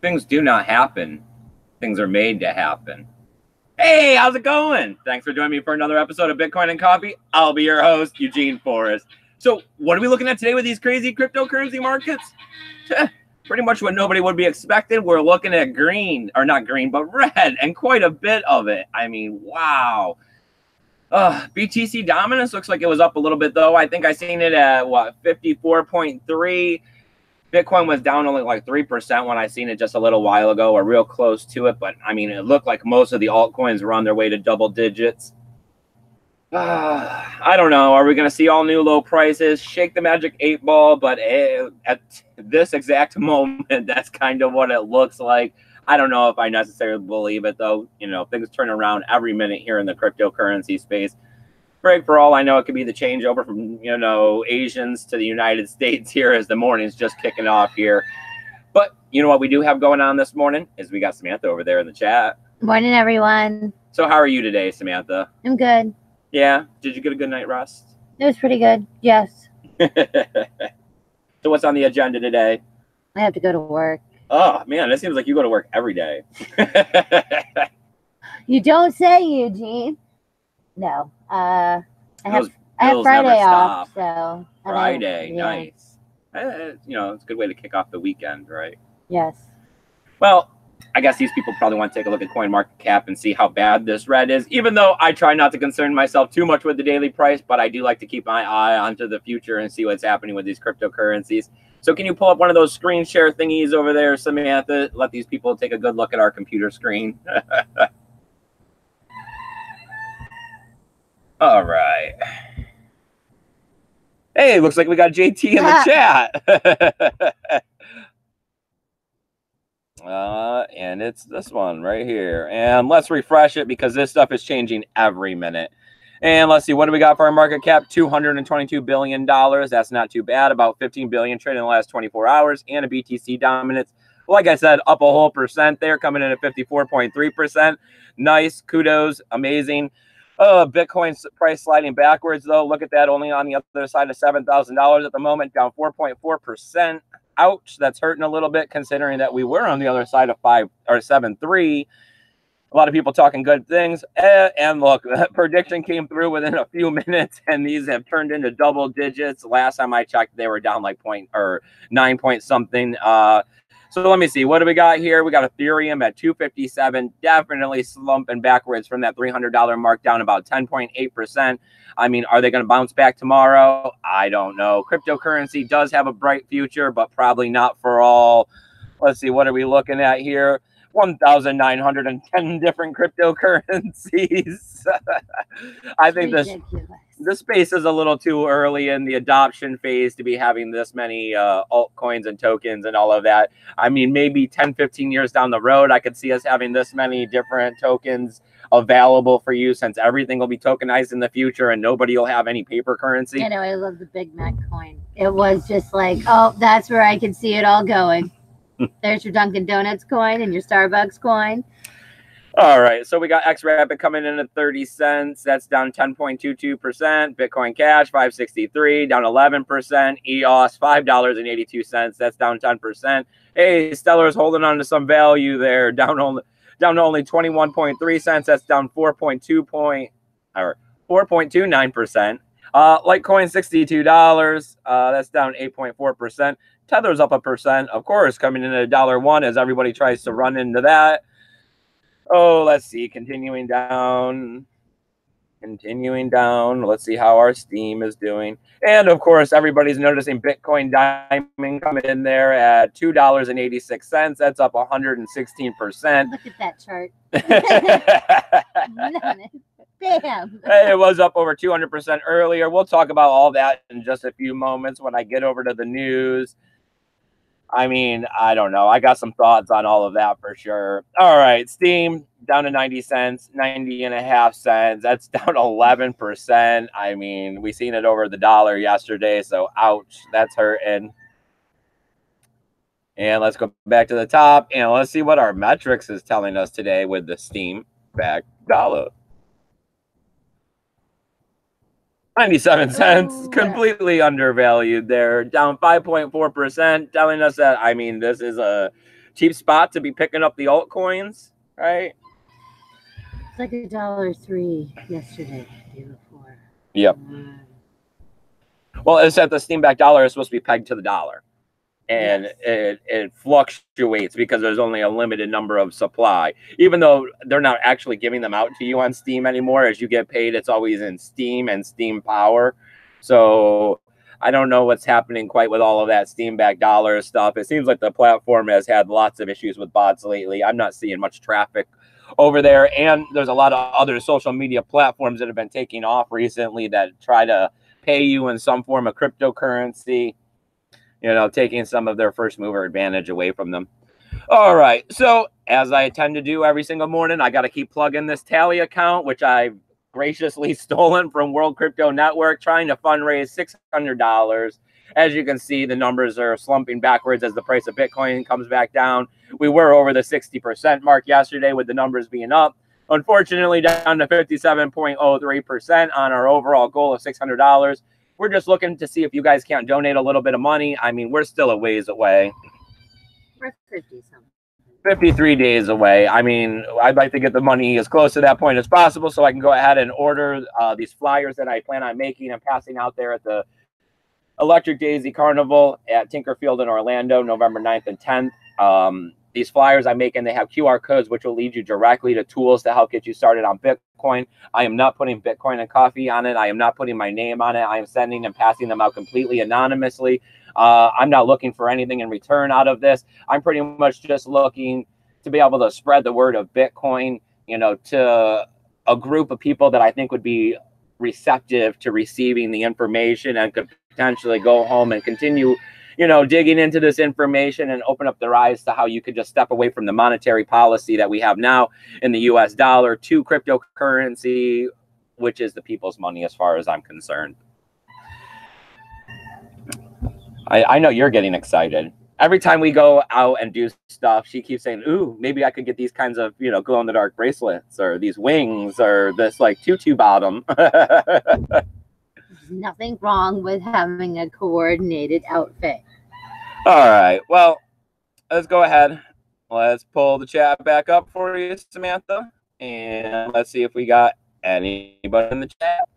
Things do not happen. Things are made to happen. Hey, how's it going? Thanks for joining me for another episode of Bitcoin and Coffee. I'll be your host, Eugene Forrest. So what are we looking at today with these crazy cryptocurrency markets? Pretty much what nobody would be expecting. We're looking at green, or not green, but red, and quite a bit of it. I mean, wow. BTC dominance looks like it was up a little bit, though. I think I seen it at, 54.3. Bitcoin was down only like 3% when I seen it just a little while ago, or real close to it. But, I mean, it looked like most of the altcoins were on their way to double digits. I don't know. Are we going to see all new low prices? Shake the magic 8 ball. But at this exact moment, that's kind of what it looks like. I don't know if I necessarily believe it, though. You know, things turn around every minute here in the cryptocurrency space. Greg, for all I know, it could be the changeover from, Asians to the United States here as the morning's just kicking off here. But you know what we do have going on this morning is we got Samantha over there in the chat. Morning, everyone. So how are you today, Samantha? I'm good. Yeah? Did you get a good night rest? It was pretty good. Yes. So what's on the agenda today? I have to go to work. Oh, man, it seems like you go to work every day. You don't say, Eugene. No. I have Friday off, so Friday, nice. It's a good way to kick off the weekend, right? Yes. Well, I guess these people probably want to take a look at CoinMarketCap and see how bad this red is, even though I try not to concern myself too much with the daily price, but I do like to keep my eye onto the future and see what's happening with these cryptocurrencies. So can you pull up one of those screen share thingies over there, Samantha? Let these people take a good look at our computer screen. All right. Hey, looks like we got JT in the chat. And it's this one right here. And let's refresh it because this stuff is changing every minute. And let's see, what do we got for our market cap? $222 billion. That's not too bad. About 15 billion traded in the last 24 hours. And a BTC dominance, like I said, up a whole percent there, coming in at 54.3%. Nice. Kudos. Amazing. Bitcoin's price sliding backwards, though. Look at that, only on the other side of $7,000 at the moment, down 4.4%. Ouch, that's hurting a little bit considering that we were on the other side of 7.3. A lot of people talking good things. And look, that prediction came through within a few minutes, and these have turned into double digits. Last time I checked, they were down like 9 point something. So let me see. What do we got here? We got Ethereum at 257, definitely slumping backwards from that $300 mark, down about 10.8%. I mean, are they going to bounce back tomorrow? I don't know. Cryptocurrency does have a bright future, but probably not for all. Let's see. What are we looking at here? 1,910 different cryptocurrencies. I think this space is a little too early in the adoption phase to be having this many altcoins and tokens and all of that. I mean, maybe 10, 15 years down the road, I could see us having this many different tokens available for you, since everything will be tokenized in the future and nobody will have any paper currency. I know, I love the Big Mac coin. It was just like, oh, that's where I can see it all going. There's your Dunkin' Donuts coin and your Starbucks coin. All right, so we got XRapid coming in at 30 cents. That's down 10.22%. Bitcoin Cash, 563, down 11%. EOS, $5.82. That's down 10%. Hey, Stellar's holding on to some value there, down to only 21.3 cents. That's down 4.29%. Litecoin, $62. That's down 8.4%. Tether's up 1%, of course, coming in at $1 as everybody tries to run into that. Oh, let's see, continuing down. Let's see how our Steam is doing. And of course, everybody's noticing Bitcoin Diamond coming in there at $2.86. That's up 116%. Look at that chart. Damn. It was up over 200% earlier. We'll talk about all that in just a few moments when I get over to the news. I mean, I don't know. I got some thoughts on all of that for sure. All right, Steam down to 90 cents, 90.5 cents. That's down 11%. I mean, we seen it over the dollar yesterday, so ouch, that's hurting. And let's go back to the top and let's see what our metrics is telling us today with the Steam back dollar. 97 cents, completely undervalued there, down 5.4%, telling us that, I mean, this is a cheap spot to be picking up the altcoins, right? It's like $1.03 yesterday, the day before. Yep. Well, it's that the steam back dollar is supposed to be pegged to the dollar. And yes, it fluctuates because there's only a limited number of supply, even though they're not actually giving them out to you on Steam anymore. As you get paid, it's always in Steam and Steam Power. So I don't know what's happening quite with all of that Steam back dollar stuff. It seems like the platform has had lots of issues with bots lately. I'm not seeing much traffic over there, and there's a lot of other social media platforms that have been taking off recently that try to pay you in some form of cryptocurrency, you know, taking some of their first mover advantage away from them. All right. So as I tend to do every single morning, I got to keep plugging this Tally account, which I've graciously stolen from World Crypto Network, trying to fundraise $600. As you can see, the numbers are slumping backwards as the price of Bitcoin comes back down. We were over the 60% mark yesterday with the numbers being up. Unfortunately, down to 57.03% on our overall goal of $600. We're just looking to see if you guys can't donate a little bit of money. I mean, we're still a ways away. We're 50-something. 53 days away. I mean, I'd like to get the money as close to that point as possible so I can go ahead and order these flyers that I plan on making and passing out there at the Electric Daisy Carnival at Tinkerfield in Orlando, November 9th and 10th. These flyers I'm making, they have QR codes, which will lead you directly to tools to help get you started on Bitcoin. I am not putting Bitcoin and coffee on it. I am not putting my name on it. I am sending and passing them out completely anonymously. I'm not looking for anything in return out of this. I'm pretty much just looking to be able to spread the word of Bitcoin, you know, to a group of people that I think would be receptive to receiving the information and could potentially go home and continue, you know, digging into this information and open up their eyes to how you could just step away from the monetary policy that we have now in the US dollar to cryptocurrency, which is the people's money as far as I'm concerned. I know you're getting excited. Every time we go out and do stuff, she keeps saying, ooh, maybe I could get these kinds of, you know, glow-in-the-dark bracelets or these wings or this, like, tutu bottom. There's nothing wrong with having a coordinated outfit. All right. Well, let's go ahead. Let's pull the chat back up for you, Samantha. And let's see if we got anybody in the chat.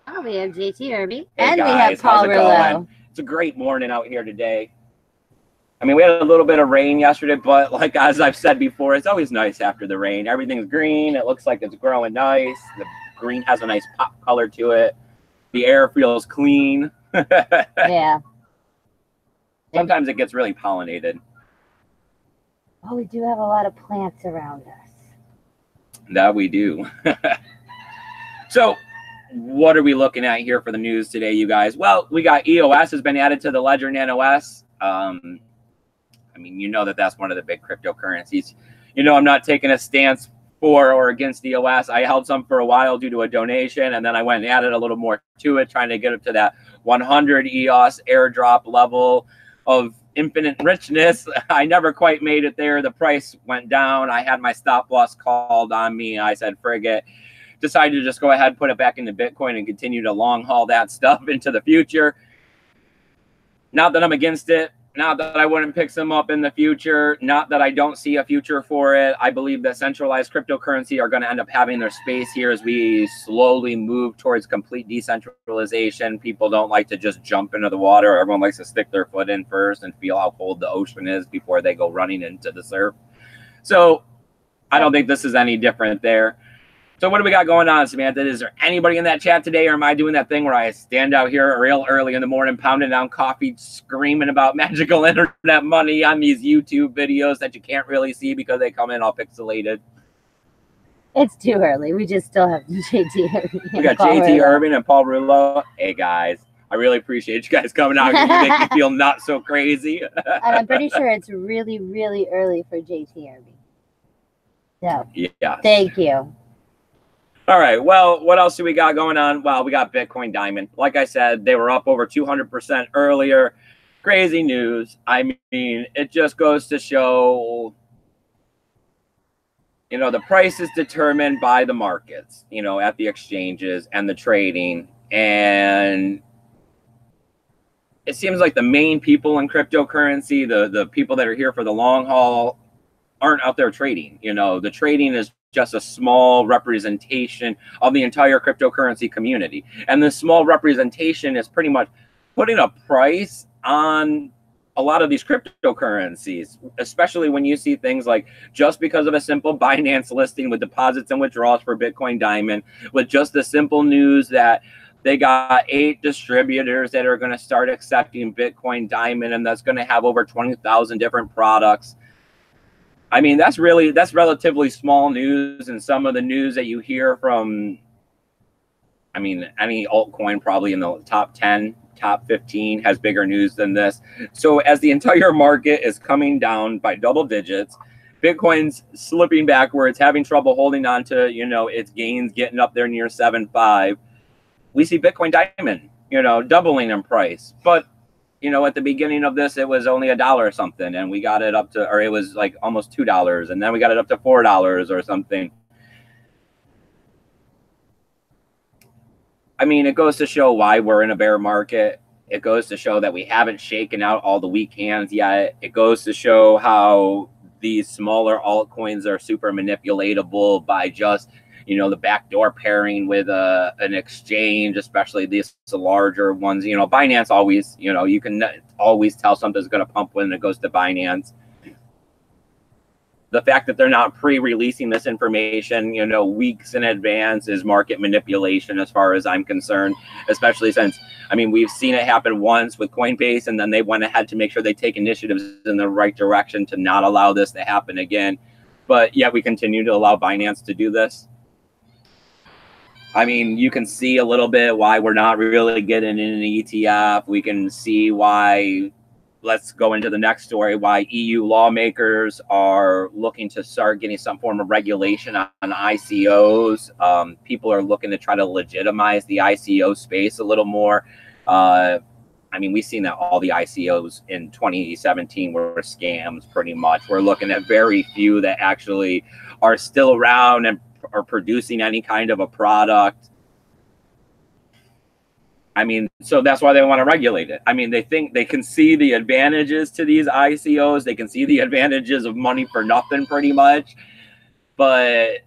Oh, we have JT Irby. Hey and guys, we have Paul Rillo. It's a great morning out here today. I mean, we had a little bit of rain yesterday, but like as I've said before, it's always nice after the rain. Everything's green. It looks like it's growing nice. The green has a nice pop color to it. The air feels clean. Yeah. Sometimes it gets really pollinated. Oh, we do have a lot of plants around us. That we do. So, what are we looking at here for the news today, you guys? Well, we got EOS has been added to the Ledger Nano S. I mean, you know that that's one of the big cryptocurrencies. You know, I'm not taking a stance for or against EOS. I held some for a while due to a donation, and then I went and added a little more to it, trying to get up to that 100 EOS airdrop level of infinite richness. I never quite made it there. The price went down. I had my stop loss called on me. I said, frig it. Decided to just go ahead and put it back into Bitcoin and continue to long haul that stuff into the future. Not that I'm against it. Not that I wouldn't pick some up in the future. Not that I don't see a future for it. I believe that centralized cryptocurrency are going to end up having their space here as we slowly move towards complete decentralization. People don't like to just jump into the water. Everyone likes to stick their foot in first and feel how cold the ocean is before they go running into the surf. So I don't think this is any different there. So what do we got going on, Samantha? Is there anybody in that chat today, or am I doing that thing where I stand out here real early in the morning, pounding down coffee, screaming about magical internet money on these YouTube videos that you can't really see because they come in all pixelated? It's too early. We just still have JT Irby. We got JT Irby and Paul Rillo. Hey, guys. I really appreciate you guys coming out here. You make me feel not so crazy. And I'm pretty sure it's really, really early for JT Irby. So, yeah. Thank you. All right. Well, what else do we got going on? Well, we got Bitcoin Diamond. Like I said, they were up over 200% earlier. Crazy news. I mean, it just goes to show, you know, the price is determined by the markets, you know, at the exchanges and the trading. And it seems like the main people in cryptocurrency, the people that are here for the long haul, aren't out there trading. You know, the trading is just a small representation of the entire cryptocurrency community. And this small representation is pretty much putting a price on a lot of these cryptocurrencies, especially when you see things like, just because of a simple Binance listing with deposits and withdrawals for Bitcoin Diamond, with just the simple news that they got 8 distributors that are going to start accepting Bitcoin Diamond, and that's going to have over 20,000 different products. I mean, that's relatively small news, and some of the news that you hear from, I mean, any altcoin probably in the top 10, top 15 has bigger news than this. So as the entire market is coming down by double digits, Bitcoin's slipping backwards, having trouble holding on to, you know, its gains, getting up there near 7.5. We see Bitcoin Diamond, you know, doubling in price. But, you know, at the beginning of this, it was only $1 or something, and we got it up to, or it was like almost $2, and then we got it up to $4 or something. I mean, it goes to show why we're in a bear market. It goes to show that we haven't shaken out all the weak hands yet. It goes to show how these smaller altcoins are super manipulatable by just, you know, the backdoor pairing with an exchange, especially these larger ones. You know, Binance always, you know, you can always tell something's going to pump when it goes to Binance. The fact that they're not pre-releasing this information, you know, weeks in advance is market manipulation as far as I'm concerned, especially since, I mean, we've seen it happen once with Coinbase, and then they went ahead to make sure they take initiatives in the right direction to not allow this to happen again. But yet we continue to allow Binance to do this. I mean, you can see a little bit why we're not really getting in an ETF. We can see why, let's go into the next story, why EU lawmakers are looking to start getting some form of regulation on ICOs. People are looking to try to legitimize the ICO space a little more. I mean, we've seen that all the ICOs in 2017 were scams pretty much. We're looking at very few that actually are still around and are producing any kind of a product. I mean, so that's why they want to regulate it. I mean, they think they can see the advantages to these ICOs. They can see the advantages of money for nothing pretty much, but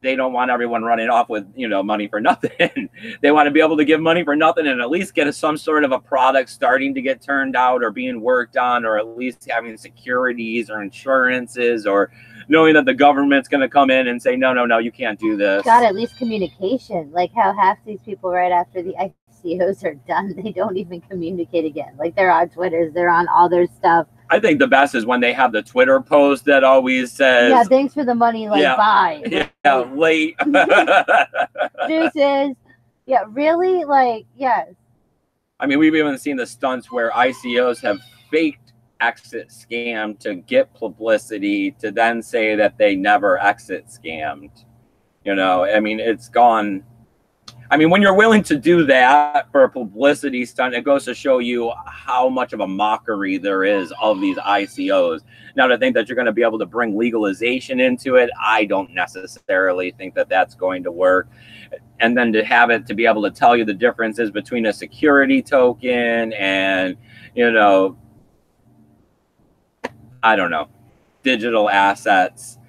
they don't want everyone running off with, you know, money for nothing. They want to be able to give money for nothing and at least get some sort of a product starting to get turned out or being worked on, or at least having securities or insurances, or knowing that the government's going to come in and say, no, no, no, you can't do this. God, at least communication. Like how half these people right after the ICOs are done, they don't even communicate again. Like they're on Twitters, they're on all their stuff. I think the best is when they have the Twitter post that always says, yeah, thanks for the money, like, yeah, bye. Yeah, late. Deuces. Yeah, really? Like, yes. I mean, we've even seen the stunts where ICOs have faked exit scam to get publicity to then say that they never exit scammed. You know, I mean, it's gone. I mean, when you're willing to do that for a publicity stunt, it goes to show you how much of a mockery there is of these ICOs. Now, to think that you're going to be able to bring legalization into it, I don't necessarily think that that's going to work. And then to have it to be able to tell you the differences between a security token and, you know, I don't know, digital assets.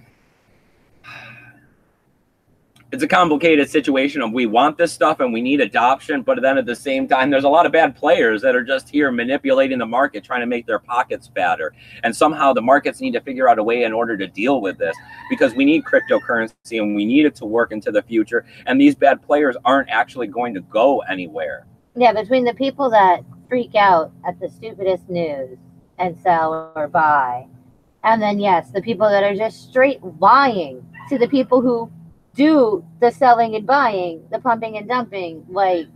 It's a complicated situation of we want this stuff and we need adoption, but then at the same time, there's a lot of bad players that are just here manipulating the market, trying to make their pockets fatter. And somehow the markets need to figure out a way in order to deal with this, because we need cryptocurrency and we need it to work into the future. And these bad players aren't actually going to go anywhere. Yeah, between the people that freak out at the stupidest news and sell or buy, and then, yes, the people that are just straight lying to the people who do the selling and buying, the pumping and dumping, like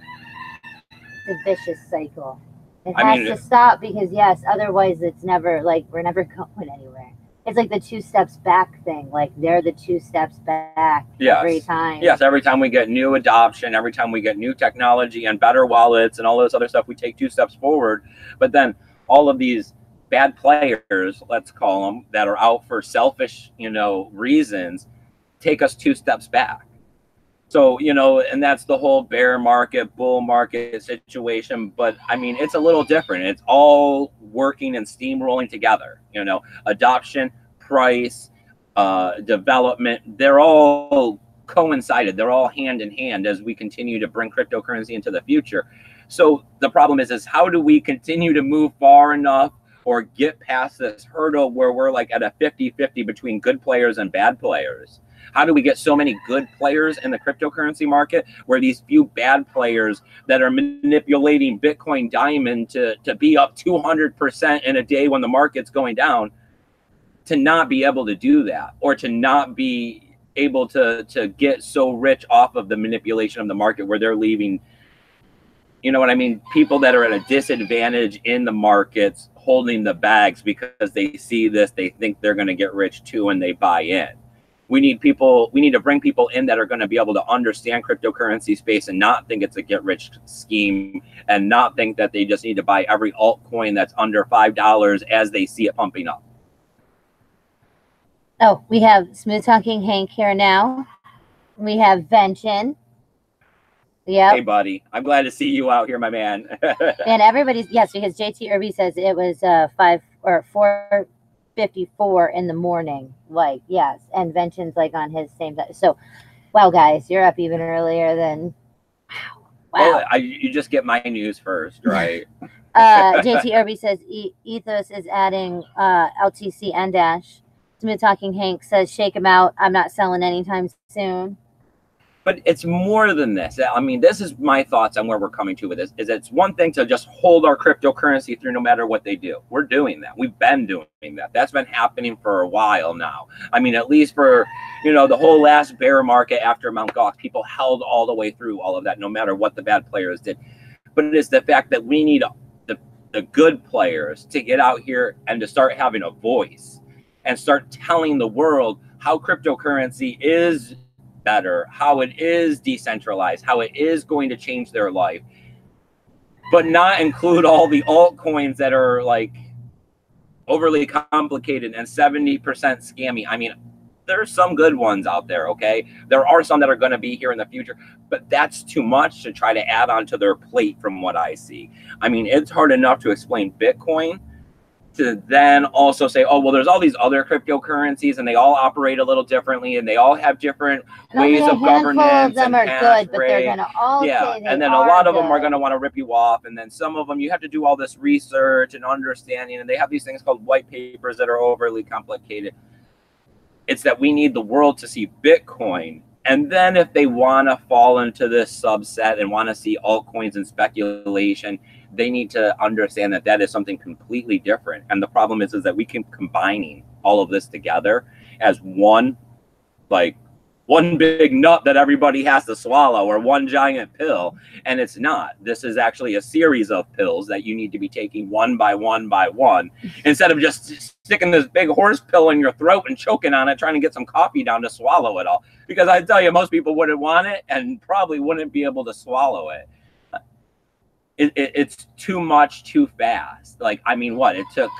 the vicious cycle. It has to stop, because yes, otherwise it's never, like, we're never going anywhere. It's like the 2 steps back thing. Like they're the 2 steps back every time. Yes, every time we get new adoption, every time we get new technology and better wallets and all this other stuff, we take 2 steps forward. But then all of these bad players, let's call them, that are out for selfish, you know, reasons, take us 2 steps back. So, you know, and that's the whole bear market, bull market situation. But I mean, it's a little different. It's all working and steamrolling together. You know, adoption, price, development, they're all coincided. They're all hand in hand as we continue to bring cryptocurrency into the future. So the problem is how do we continue to move far enough or get past this hurdle where we're like at a 50-50 between good players and bad players? How do we get so many good players in the cryptocurrency market where these few bad players that are manipulating Bitcoin Diamond to be up 200% in a day when the market's going down, to not be able to do that, or to not be able to get so rich off of the manipulation of the market where they're leaving, you know what I mean, people that are at a disadvantage in the markets holding the bags because they see this, they think they're going to get rich too, and they buy in. We need to bring people in that are going to be able to understand cryptocurrency space and not think it's a get rich scheme, and not think that they just need to buy every altcoin that's under $5 as they see it pumping up. Oh, we have Smooth Talking Hank here now. We have Vention. Yeah. Hey, buddy. I'm glad to see you out here, my man. And everybody's, yes, because JT Irby says it was 4:54 in the morning. Like, yes. And Vention's like on his same time. So, wow, guys, you're up even earlier than, wow. Well, you just get my news first, right? JT Irby says Ethos is adding LTC and Dash. Smooth Talking Hank says, shake him out. I'm not selling anytime soon. But it's more than this. I mean, this is my thoughts on where we're coming to with this. Is it's one thing to just hold our cryptocurrency through no matter what they do. We're doing that. We've been doing that. That's been happening for a while now. I mean, at least for, you know, the whole last bear market after Mt. Gox, people held all the way through all of that, no matter what the bad players did. But it is the fact that we need the good players to get out here and to start having a voice and start telling the world how cryptocurrency is better, how it is decentralized, how it is going to change their life, but not include all the altcoins that are like overly complicated and 70% scammy. I mean, there's some good ones out there, okay? There are some that are going to be here in the future, but that's too much to try to add onto their plate from what I see. I mean, it's hard enough to explain Bitcoin to then also say, oh, well, there's all these other cryptocurrencies and they all operate a little differently and they all have different ways of governance. Some are good, but they're going to all say they and then a lot of them are going to want to rip you off. And then some of them, you have to do all this research and understanding, and they have these things called white papers that are overly complicated. It's that we need the world to see Bitcoin. And then if they want to fall into this subset and want to see altcoins and speculation, they need to understand that that is something completely different. And the problem is that we keep combining all of this together as one big nut that everybody has to swallow, or one giant pill. And it's not. This is actually a series of pills that you need to be taking one by one by one, instead of just sticking this big horse pill in your throat and choking on it, trying to get some coffee down to swallow it all. Because I tell you, most people wouldn't want it and probably wouldn't be able to swallow it. It's too much too fast. Like, I mean, what it took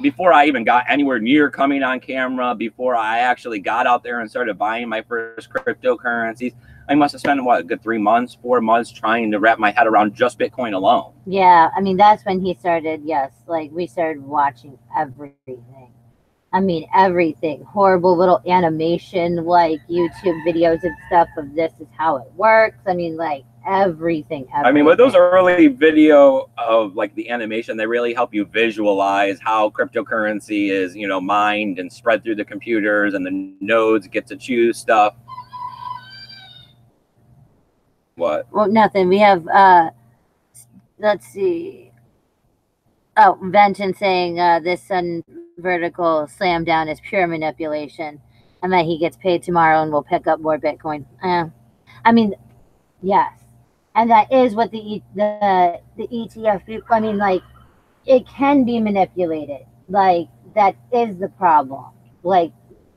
before I even got anywhere near coming on camera, before I actually got out there and started buying my first cryptocurrencies, I must have spent, what, a good 3 months, 4 months trying to wrap my head around just Bitcoin alone. Yeah, I mean, that's when he started, yes, like we started watching everything. I mean, everything. Horrible little animation, like YouTube videos and stuff of this is how it works. I mean, like, everything. I mean, with those early video of like the animation, they really help you visualize how cryptocurrency is, you know, mined and spread through the computers, and the nodes get to choose stuff. What? Well, nothing. We have, let's see. Oh, Vention saying this sudden vertical slam down is pure manipulation, and that he gets paid tomorrow and will pick up more Bitcoin. I mean, yes. And that is what the ETF, I mean, like, it can be manipulated. Like, that is the problem. Like,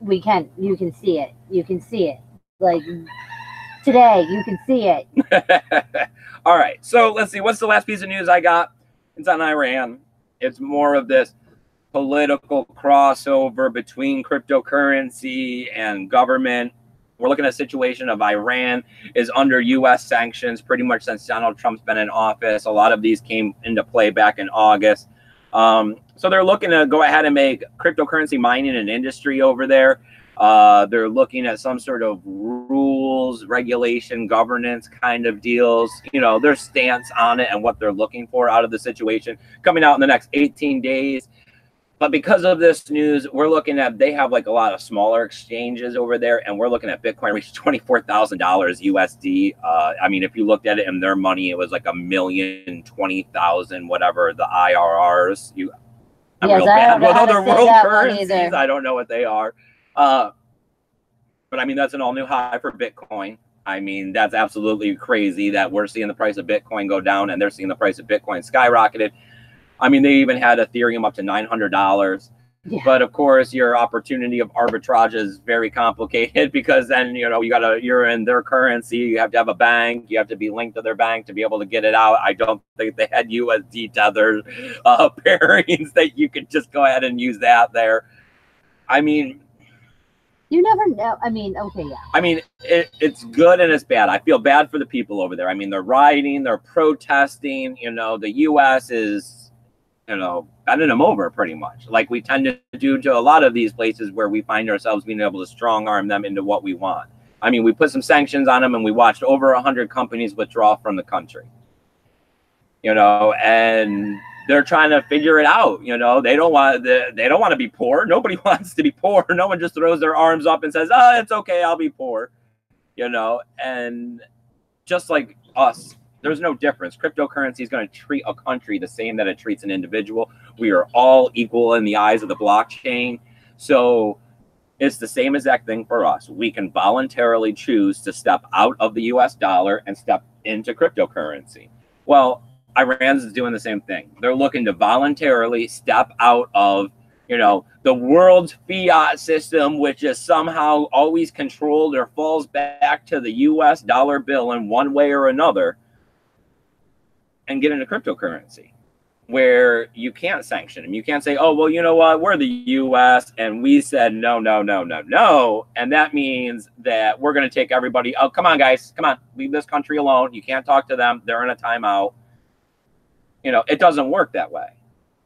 you can see it. You can see it. Like, today, you can see it. All right. So let's see. What's the last piece of news I got? It's on Iran. It's more of this political crossover between cryptocurrency and government. We're looking at a situation of Iran is under U.S. sanctions pretty much since Donald Trump's been in office. A lot of these came into play back in August. So they're looking to go ahead and make cryptocurrency mining an industry over there. They're looking at some sort of rules, regulation, governance kind of deals, you know, their stance on it and what they're looking for out of the situation coming out in the next 18 days. But because of this news, we're looking at, they have like a lot of smaller exchanges over there, and we're looking at Bitcoin reach $24,000 USD. I mean, if you looked at it in their money, it was like 1,020,000, whatever the IRRs. I'm real bad. Well, they're world currencies. I don't know what they are. But I mean, that's an all new high for Bitcoin. I mean, that's absolutely crazy that we're seeing the price of Bitcoin go down and they're seeing the price of Bitcoin skyrocketed. I mean, they even had Ethereum up to $900. Yeah. But of course, your opportunity of arbitrage is very complicated because then, you know, you're in their currency. You have to have a bank. You have to be linked to their bank to be able to get it out. I don't think they had USD tethered pairings that you could just go ahead and use that there. I mean, you never know. I mean, okay, yeah. I mean, it's good and it's bad. I feel bad for the people over there. I mean, they're rioting, they're protesting. You know, the U.S. is, you know, bending them over pretty much, like we tend to do to a lot of these places where we find ourselves being able to strong arm them into what we want. I mean, we put some sanctions on them and we watched over 100 companies withdraw from the country, you know, and they're trying to figure it out. You know, they don't want to be poor. Nobody wants to be poor. No one just throws their arms up and says, oh, it's okay, I'll be poor, you know. And just like us, there's no difference. Cryptocurrency is going to treat a country the same that it treats an individual. We are all equal in the eyes of the blockchain. So it's the same exact thing for us. We can voluntarily choose to step out of the US dollar and step into cryptocurrency. Well, Iran's doing the same thing. They're looking to voluntarily step out of, you know, the world's fiat system, which is somehow always controlled or falls back to the US dollar bill in one way or another, and get into cryptocurrency where you can't sanction them. You can't say, oh, well, you know what? We're the US and we said no, no, no, no, no. And that means that we're going to take everybody. Oh, come on, guys. Come on. Leave this country alone. You can't talk to them. They're in a timeout. You know, it doesn't work that way.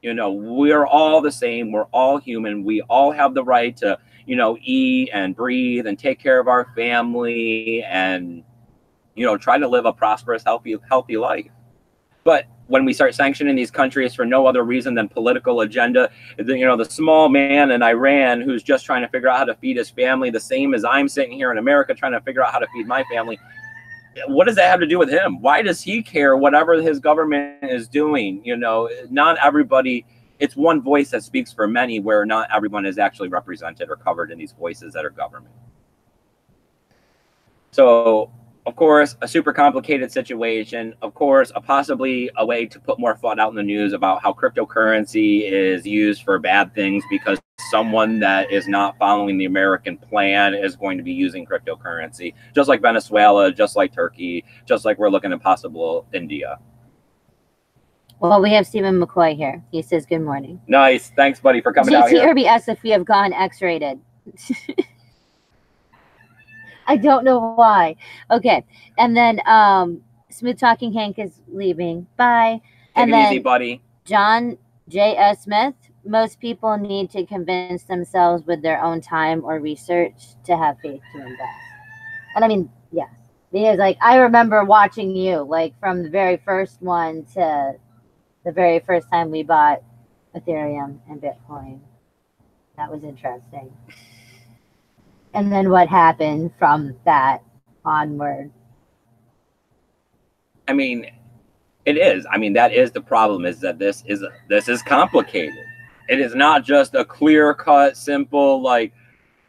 You know, we're all the same. We're all human. We all have the right to, you know, eat and breathe and take care of our family and, you know, try to live a prosperous, healthy life. But when we start sanctioning these countries for no other reason than political agenda, you know, the small man in Iran who's just trying to figure out how to feed his family, the same as I'm sitting here in America trying to figure out how to feed my family. What does that have to do with him? Why does he care whatever his government is doing? You know, not everybody, it's one voice that speaks for many, where not everyone is actually represented or covered in these voices that are government. So, of course, a super complicated situation. Of course, possibly a way to put more thought out in the news about how cryptocurrency is used for bad things because someone that is not following the American plan is going to be using cryptocurrency, just like Venezuela, just like Turkey, just like we're looking at possible India. Well, we have Stephen McCoy here. He says, good morning. Nice. Thanks, buddy, for coming out here. GT asks if we have gone X-rated. I don't know why. Okay. And then Smooth Talking Hank is leaving. Bye. Take it easy, buddy. John J.S. Smith. Most people need to convince themselves with their own time or research to have faith to invest. And I mean, yes. Because, like, I remember watching you, like, from the very first one to the very first time we bought Ethereum and Bitcoin. That was interesting. And then what happened from that onward? I mean, it is. I mean, that is the problem, is that this is complicated. It is not just a clear-cut, simple, like,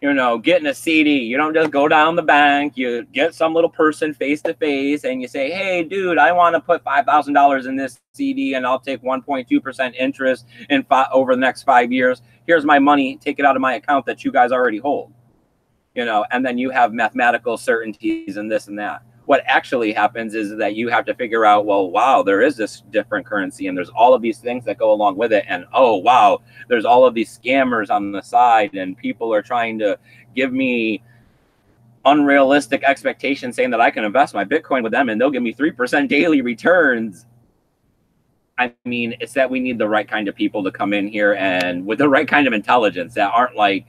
you know, getting a CD. You don't just go down the bank. You get some little person face-to-face and you say, hey, dude, I want to put $5,000 in this CD and I'll take 1.2% interest in over the next 5 years. Here's my money. Take it out of my account that you guys already hold. You know, and then you have mathematical certainties and this and that. What actually happens is that you have to figure out, well, wow, there is this different currency and there's all of these things that go along with it. And, oh, wow, there's all of these scammers on the side and people are trying to give me unrealistic expectations saying that I can invest my Bitcoin with them and they'll give me 3% daily returns. I mean, it's that we need the right kind of people to come in here and with the right kind of intelligence that aren't like,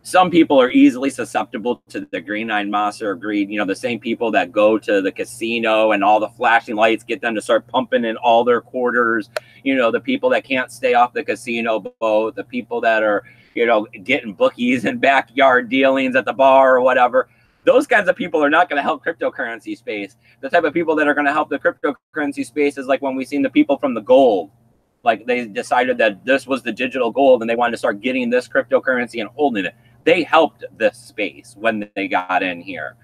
some people are easily susceptible to the green eyed monster greed. You know, the same people that go to the casino and all the flashing lights get them to start pumping in all their quarters. You know, the people that can't stay off the casino boat, the people that are, you know, getting bookies and backyard dealings at the bar or whatever. Those kinds of people are not going to help cryptocurrency space. The type of people that are going to help the cryptocurrency space is like when we seen the people from the gold. Like they decided that this was the digital gold and they wanted to start getting this cryptocurrency and holding it. They helped this space when they got in here.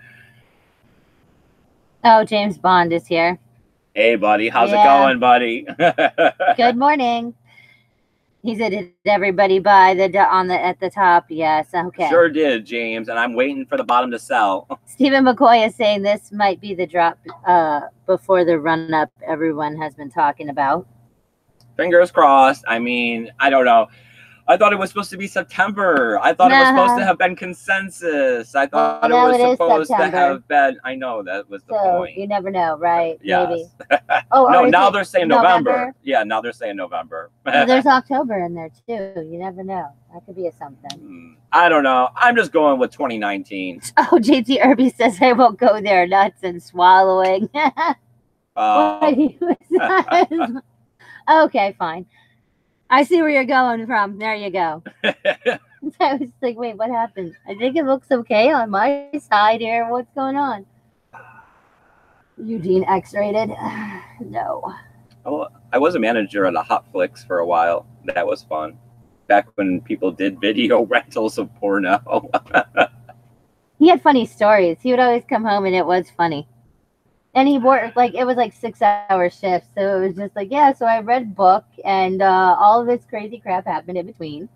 Oh, James Bond is here. Hey, buddy. How's it going, buddy? Good morning. He said, did everybody buy at the top? Yes. Okay. Sure did, James. And I'm waiting for the bottom to sell. Stephen McCoy is saying this might be the drop before the run up everyone has been talking about. Fingers crossed. I mean, I don't know. I thought it was supposed to be September. I thought it was supposed to have been consensus. I thought it was supposed to have been. I know that was the point. You never know, right? Yes. Maybe. Oh, no, now they're saying November. Yeah, now they're saying November. Well, there's October in there too. You never know. That could be a something. I don't know. I'm just going with 2019. Oh, JT Irby says I won't go there. Nuts and swallowing. Okay, fine. I see where you're going from. There you go. I was like, wait, what happened? I think it looks okay on my side here. What's going on? Eugene X-rated? No. Oh, I was a manager at a Hotflix for a while. That was fun. Back when people did video rentals of porno. He had funny stories. He would always come home and it was funny. And he worked like, it was like 6-hour shifts. So it was just like, yeah, so I read book and all of this crazy crap happened in between.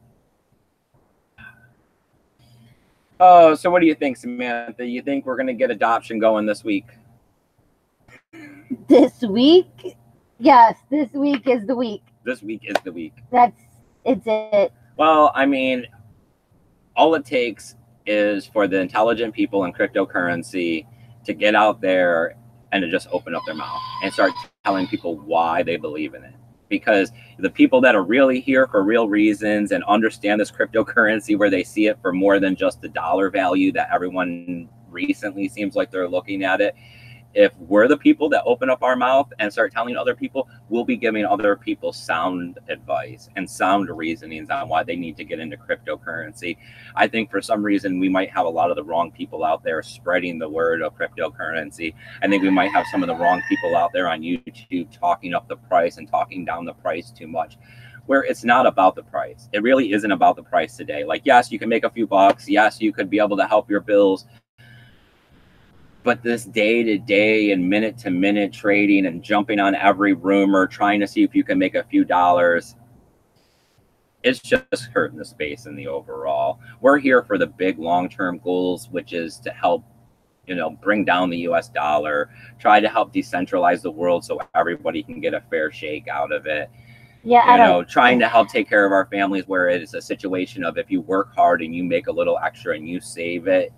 Oh, so what do you think, Samantha? You think we're going to get adoption going this week? This week? Yes, this week is the week. This week is the week. It's it. Well, I mean, all it takes is for the intelligent people in cryptocurrency to get out there and to just open up their mouth and start telling people why they believe in it. Because the people that are really here for real reasons and understand this cryptocurrency where they see it for more than just the dollar value that everyone recently seems like they're looking at it, if we're the people that open up our mouth and start telling other people, we'll be giving other people sound advice and sound reasonings on why they need to get into cryptocurrency. I think for some reason we might have a lot of the wrong people out there spreading the word of cryptocurrency. I think we might have some of the wrong people out there on YouTube talking up the price and talking down the price too much, where it's not about the price. It really isn't about the price today. Like, yes, you can make a few bucks. Yes, you could be able to help your bills. But this day-to-day and minute-to-minute trading and jumping on every rumor, trying to see if you can make a few dollars, it's just hurting the space in the overall. We're here for the big long-term goals, which is to help, you know, bring down the US dollar, try to help decentralize the world so everybody can get a fair shake out of it. Yeah, you know, trying to help take care of our families where it is a situation of if you work hard and you make a little extra and you save it,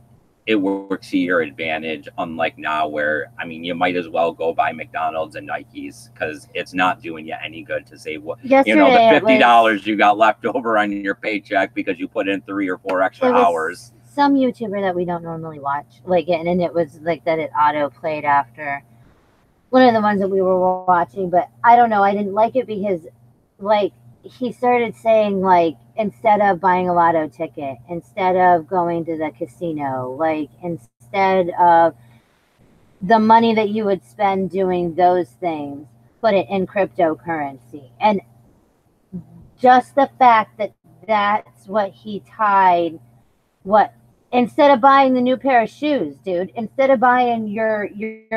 it works to your advantage, unlike now where, I mean, you might as well go buy McDonald's and Nikes because it's not doing you any good to save what, you know, the $50 you got left over on your paycheck because you put in 3 or 4 extra hours. Some YouTuber that we don't normally watch, like, and it was like that it auto played after one of the ones that we were watching, but I don't know, I didn't like it because, like, he started saying, like, instead of buying a lotto ticket, instead of going to the casino, like, instead of the money that you would spend doing those things, put it in cryptocurrency. And just the fact that that's what he tied, what, instead of buying the new pair of shoes, dude, instead of buying your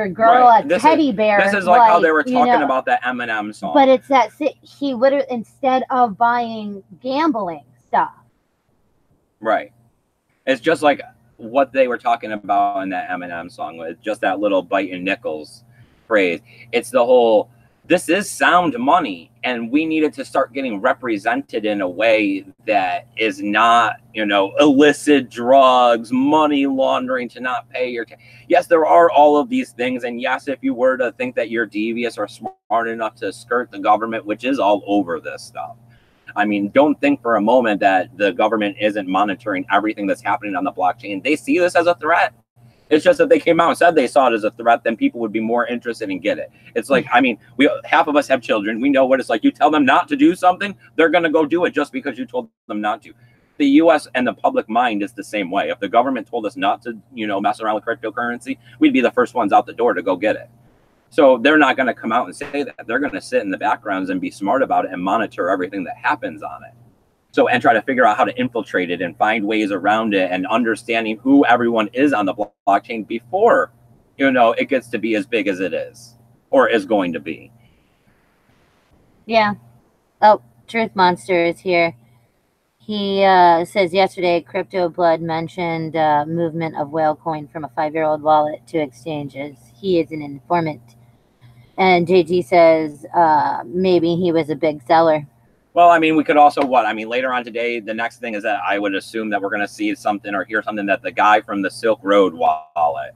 girl a teddy bear. This is like how they were talking about that Eminem song. But it's that he literally, instead of buying gambling stuff. Right. It's just like what they were talking about in that Eminem song with just that little biting nickels phrase. It's the whole, this is sound money, and we needed to start getting represented in a way that is not, you know, illicit drugs, money laundering to not pay your yes, there are all of these things, and yes, if you were to think that you're devious or smart enough to skirt the government, which is all over this stuff, I mean, don't think for a moment that the government isn't monitoring everything that's happening on the blockchain. They see this as a threat. It's just that they came out and said they saw it as a threat, then people would be more interested in get it. It's like, I mean, half of us have children. We know what it's like. You tell them not to do something, they're going to go do it just because you told them not to. The U.S. and the public mind is the same way. If the government told us not to, you know, mess around with cryptocurrency, we'd be the first ones out the door to go get it. So they're not going to come out and say that. They're going to sit in the backgrounds and be smart about it and monitor everything that happens on it. So, and try to figure out how to infiltrate it and find ways around it and understanding who everyone is on the blockchain before, you know, it gets to be as big as it is or is going to be. Yeah. Oh, Truth Monster is here. He says yesterday, Crypto Blood mentioned movement of whale coin from a 5-year-old wallet to exchanges. He is an informant. And JG says maybe he was a big seller. Well, I mean, we could also later on today, the next thing is that I would assume that we're going to see something or hear something that the guy from the Silk Road wallet,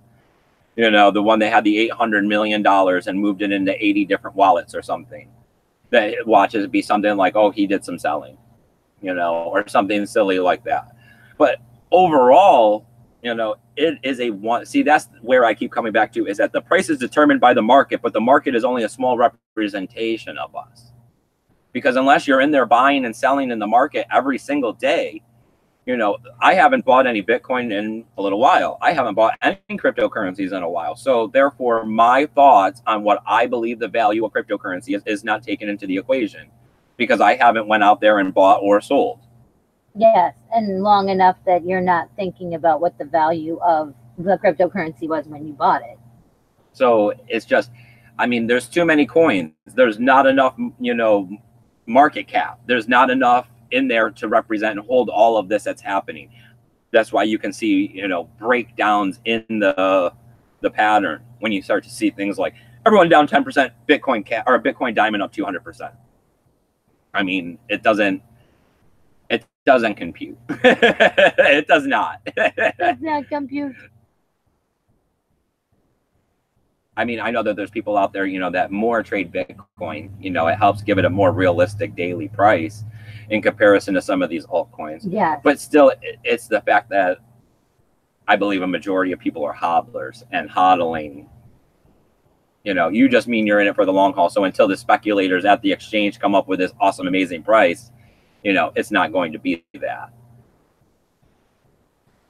you know, the one that had the $800 million and moved it into 80 different wallets or something, that watches be something like, oh, he did some selling, you know, or something silly like that. But overall, you know, it is see, that's where I keep coming back to, is that the price is determined by the market, but the market is only a small representation of us. Because unless you're in there buying and selling in the market every single day, you know, I haven't bought any Bitcoin in a little while. I haven't bought any cryptocurrencies in a while. So therefore, my thoughts on what I believe the value of cryptocurrency is not taken into the equation, because I haven't went out there and bought or sold. Yes, and long enough that you're not thinking about what the value of the cryptocurrency was when you bought it. So it's just, I mean, there's too many coins. There's not enough, you know, market cap. There's not enough in there to represent and hold all of this that's happening. That's why you can see, you know, breakdowns in the pattern when you start to see things like everyone down 10%, Bitcoin cap or Bitcoin Diamond up 200%. I mean, it doesn't compute. It does not. It does not compute. I mean, I know that there's people out there, you know, that more trade Bitcoin. You know, it helps give it a more realistic daily price in comparison to some of these altcoins. Yeah. But still, it's the fact that I believe a majority of people are hodlers and hodling. You know, you just mean you're in it for the long haul. So until the speculators at the exchange come up with this awesome, amazing price, you know, it's not going to be that.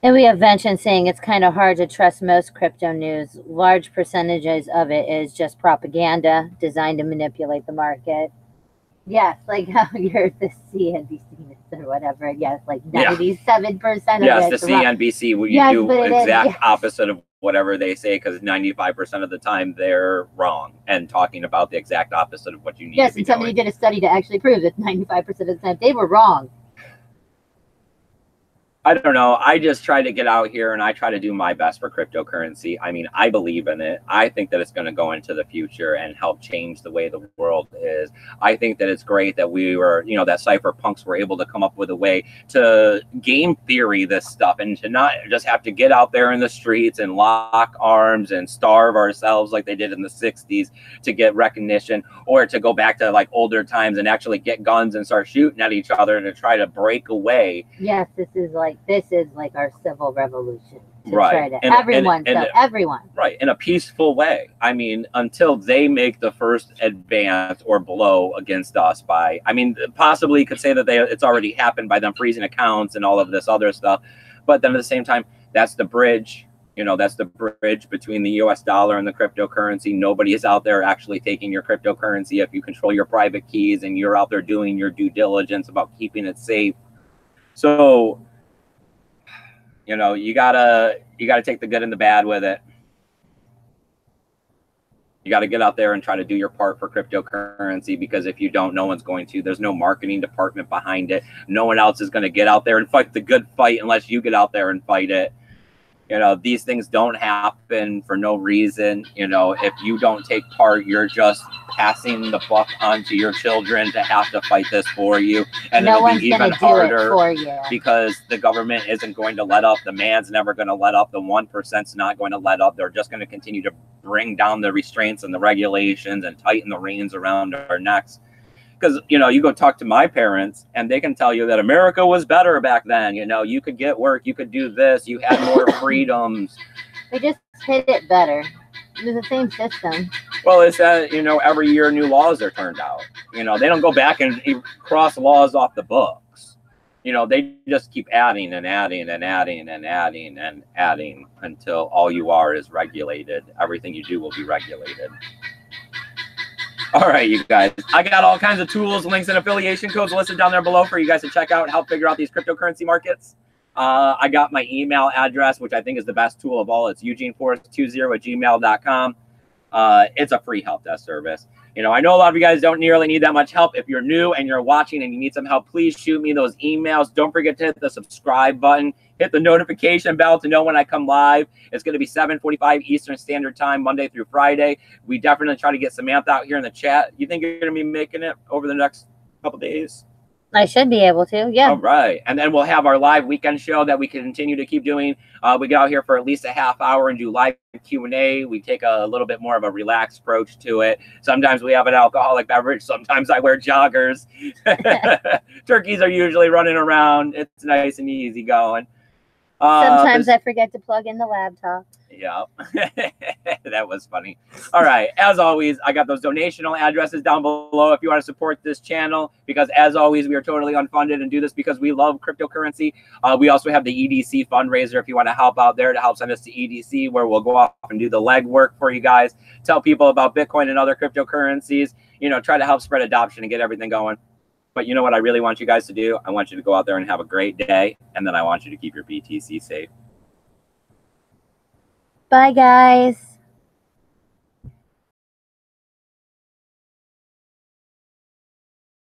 And we have Vention saying it's kind of hard to trust most crypto news. Large percentages of it is just propaganda designed to manipulate the market. Yes, like how you're the CNBC or whatever. Yes, like 97% of it. Yes, the CNBC, where you do exact opposite of whatever they say, because 95% of the time they're wrong and talking about the exact opposite of what you need. Yes, and somebody did a study to actually prove that 95% of the time they were wrong. I don't know. I just try to get out here and I try to do my best for cryptocurrency. I mean, I believe in it. I think that it's going to go into the future and help change the way the world is. I think that it's great that we were, you know, that cypherpunks were able to come up with a way to game theory this stuff and to not just have to get out there in the streets and lock arms and starve ourselves like they did in the 60s to get recognition, or to go back to like older times and actually get guns and start shooting at each other to try to break away. Yes, this is like our civil revolution. Right. Everyone. Right. In a peaceful way. I mean, until they make the first advance or blow against us by, I mean, possibly could say that it's already happened by them freezing accounts and all of this other stuff. But then at the same time, that's the bridge. You know, that's the bridge between the US dollar and the cryptocurrency. Nobody is out there actually taking your cryptocurrency if you control your private keys and you're out there doing your due diligence about keeping it safe. So, you know, you gotta take the good and the bad with it. You got to get out there and try to do your part for cryptocurrency, because if you don't, no one's going to. There's no marketing department behind it. No one else is going to get out there and fight the good fight unless you get out there and fight it. You know, these things don't happen for no reason. You know, if you don't take part, you're just passing the buck on to your children to have to fight this for you. And no it'll be even harder for you. because the government isn't going to let up. The man's never going to let up. The 1%'s not going to let up. They're just going to continue to bring down the restraints and the regulations and tighten the reins around our necks. Because, you know, you go talk to my parents and they can tell you that America was better back then. You know, you could get work, you could do this, you had more freedoms. They just hit it better. It was the same system. Well, it's that, you know, every year new laws are turned out. You know, they don't go back and cross laws off the books. You know, they just keep adding and adding and adding and adding and adding until all you are is regulated. Everything you do will be regulated. All right, you guys, I got all kinds of tools, links, and affiliation codes listed down there below for you guys to check out and help figure out these cryptocurrency markets. I got my email address, which I think is the best tool of all. It's eugeneforest20@gmail.com. It's a free help desk service. You know, I know a lot of you guys don't nearly need that much help. If you're new and you're watching and you need some help, please shoot me those emails. Don't forget to hit the subscribe button. Hit the notification bell to know when I come live. It's going to be 7:45 Eastern Standard Time, Monday through Friday. We definitely try to get Samantha out here in the chat. You think you're going to be making it over the next couple days? I should be able to, yeah. All right. And then we'll have our live weekend show that we continue to keep doing. We get out here for at least a half hour and do live Q&A. We take a little bit more of a relaxed approach to it. Sometimes we have an alcoholic beverage. Sometimes I wear joggers. Turkeys are usually running around. It's nice and easy going. Sometimes I forget to plug in the laptop. Yeah, that was funny. All right. As always, I got those donational addresses down below if you want to support this channel, because as always, we are totally unfunded and do this because we love cryptocurrency. We also have the EDC fundraiser if you want to help out there to help send us to EDC, where we'll go off and do the legwork for you guys, tell people about Bitcoin and other cryptocurrencies, you know, try to help spread adoption and get everything going. But you know what I really want you guys to do? I want you to go out there and have a great day, and then I want you to keep your BTC safe. Bye, guys.